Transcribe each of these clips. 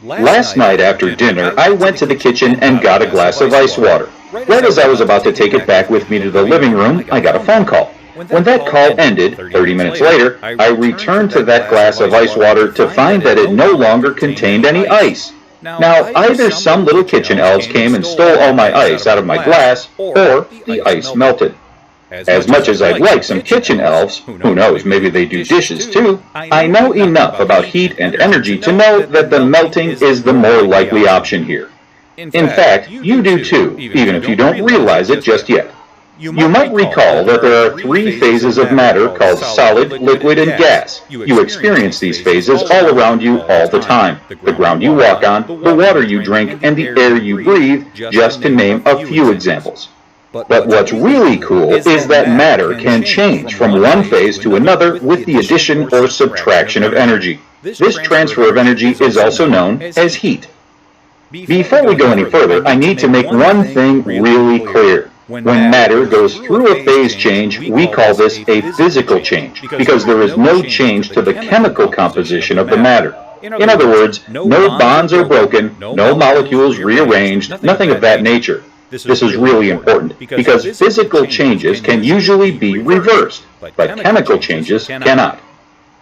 Last night after dinner, I went to the kitchen and got a glass of ice water. Right as I was about to take it back with me to the living room, I got a phone call. When that call ended, 30 minutes later, I returned to that glass of ice water to find that it no longer contained any ice. Now, either some little kitchen elves came and stole all my ice out of my glass, or the ice melted. As much as I'd like some kitchen elves, who knows, maybe they do dishes too, I know enough about heat and energy to know that the melting is the more likely option here. In fact, you do too, even if you don't realize it just yet. You might recall that there are three phases of matter called solid, liquid, and gas. You experience these phases all around you all the time. The ground you walk on, the water you drink, and the air you breathe, just to name a few examples. But what's really cool is that matter can change from one phase to another with the addition or subtraction of energy. This transfer of energy is also known as heat. Before we go any further, I need to make one thing really clear. When matter goes through a phase change, we call this a physical change, because there is no change to the chemical composition of the matter. In other words, no bonds are broken, no molecules rearranged, nothing of that nature. This is really important, because physical changes can usually be reversed, but chemical changes cannot.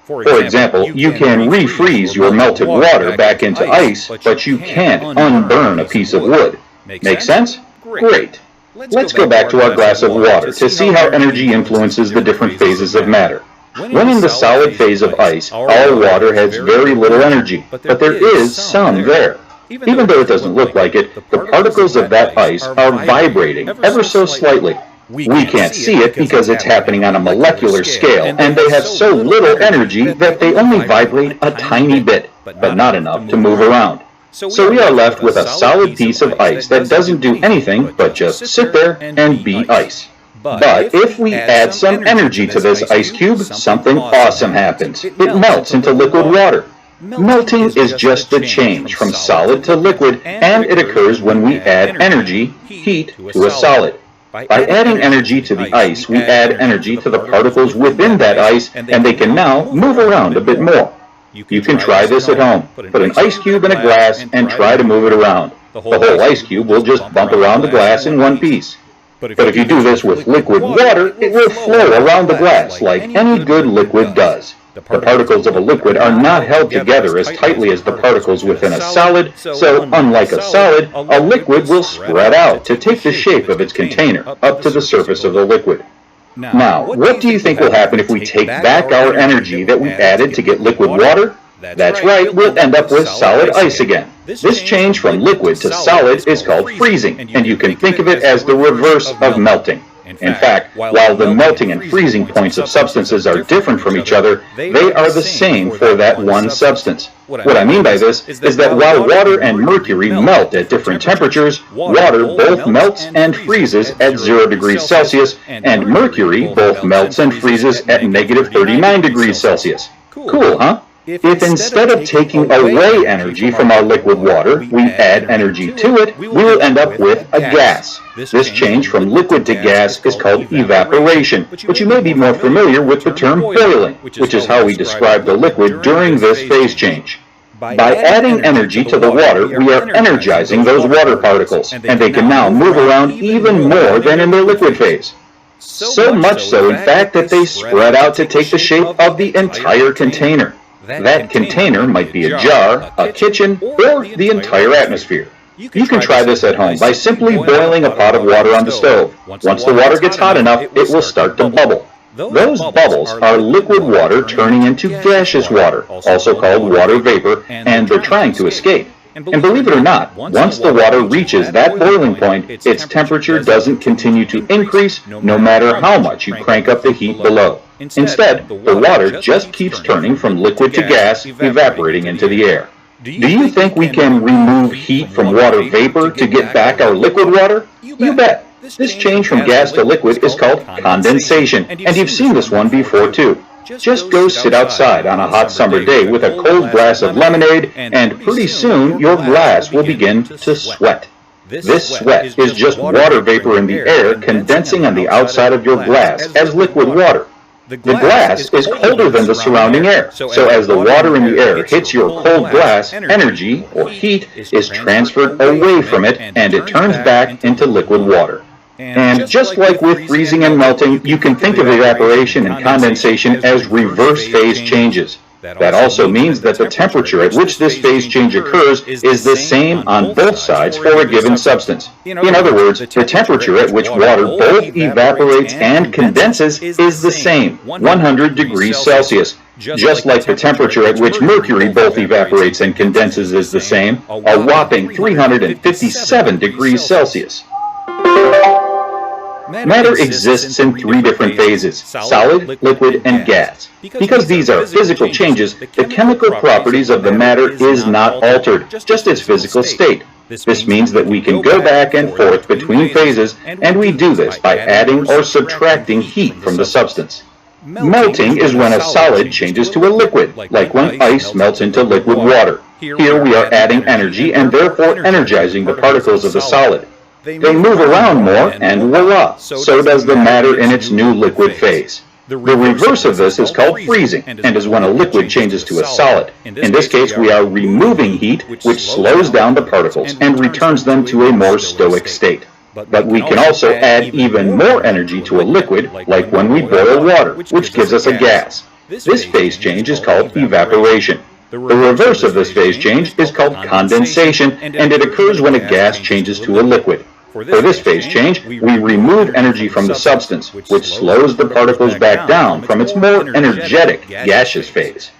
For example, you can refreeze your melted water back into ice, but you can't unburn a piece of wood. Make sense? Great. Let's go back to our glass of water to see how energy influences the different phases of matter. When in the solid phase of ice, all water has very little energy, but there is some there. Even though it doesn't look like it, the particles of that ice are vibrating ever so slightly. We can't see it because it's happening on a molecular scale, and they have so little energy that they only vibrate a tiny bit, but not enough to move around. So we are left with a solid piece of ice that doesn't do anything but just sit there and be ice. But if we add some energy to this ice cube, something awesome happens. It melts into liquid water. Melting is just the change from solid to liquid, and it occurs when we add energy, heat, to a solid. By adding energy to the ice, we add energy to the particles within that ice, and they can now move around a bit more. You can try this at home. Put an ice cube in a glass and try to move it around. The whole ice cube will just bump around the glass in one piece. But if you do this with liquid water, it will flow around the glass like any good liquid does. The particles of a liquid are not held together as tightly as the particles within a solid, so unlike a solid, a liquid will spread out to take the shape of its container up to the surface of the liquid. Now, what do you think will happen if we take back our energy that we added to get liquid water? That's right, we'll end up with solid ice again. This change from liquid to solid is called freezing, and you can think of it as the reverse of melting. In fact, while the melting and freezing points of substances are different from each other, they are the same for that one substance. What I mean by this is that while water and mercury melt at different temperatures, water both melts and freezes at 0 degrees Celsius, and mercury both melts and freezes at negative 39 degrees Celsius. Cool, huh? If instead of taking away energy from our liquid water, we add energy to it, we will end up with a gas. This change from liquid to gas is called evaporation, but you may be more familiar with the term boiling, which is how we describe the liquid during this phase change. By adding energy to the water, we are energizing those water particles, and they can now move around even more than in their liquid phase. So much so, in fact, that they spread out to take the shape of the entire container. That container might be a jar, a kitchen, or the entire atmosphere. You can try this at home by simply boiling a pot of water on the stove. Once the water gets hot enough, it will start to bubble. Those bubbles are liquid water turning into gaseous water, also called water vapor, and they're trying to escape. And believe it or not, once the water reaches that boiling point, its temperature doesn't continue to increase no matter how much you crank up the heat below. Instead, the water just keeps turning from liquid to gas, evaporating into the air. Do you think we can remove heat from water vapor to get back our liquid water? You bet. This change from gas to liquid is called condensation, and you've seen this one before too. Just go sit outside on a hot summer day with a cold glass of lemonade, and pretty soon your glass will begin to sweat. This sweat is just water vapor in the air condensing on the outside of your glass as liquid water. The glass is colder than the surrounding air, so as the water in the air hits your cold glass, energy, or heat, is transferred away from it and it turns back into liquid water. And just like with freezing and melting, you can think of evaporation and condensation as reverse phase changes. That also means that the temperature at which this phase change occurs is the same on both sides for a given substance. In other words, the temperature at which water both evaporates and condenses is the same, 100 degrees Celsius. Just like the temperature at which mercury both evaporates and condenses is the same, a whopping 357 degrees Celsius. Matter exists in three different phases: solid, liquid, and gas. Because these are physical changes, the chemical properties of the matter is not altered, just its physical state. This means that we can go back and forth between phases, and we do this by adding or subtracting heat from the substance. Melting is when a solid changes to a liquid, like when ice melts into liquid water. Here we are adding energy and therefore energizing the particles of the solid. They move around more, and voila, so does the matter in its new liquid phase. The reverse of this is called freezing, and is when a liquid changes to a solid. In this case, we are removing heat, which slows down the particles and returns them to a more stoic state. But we can also add even more energy to a liquid, like when we boil water, which gives us a gas. This phase change is called evaporation. The reverse of this phase change is called condensation, and it occurs when a gas changes to a liquid. For this phase change, we remove energy from the substance, which slows the particles back down from its more energetic gaseous phase.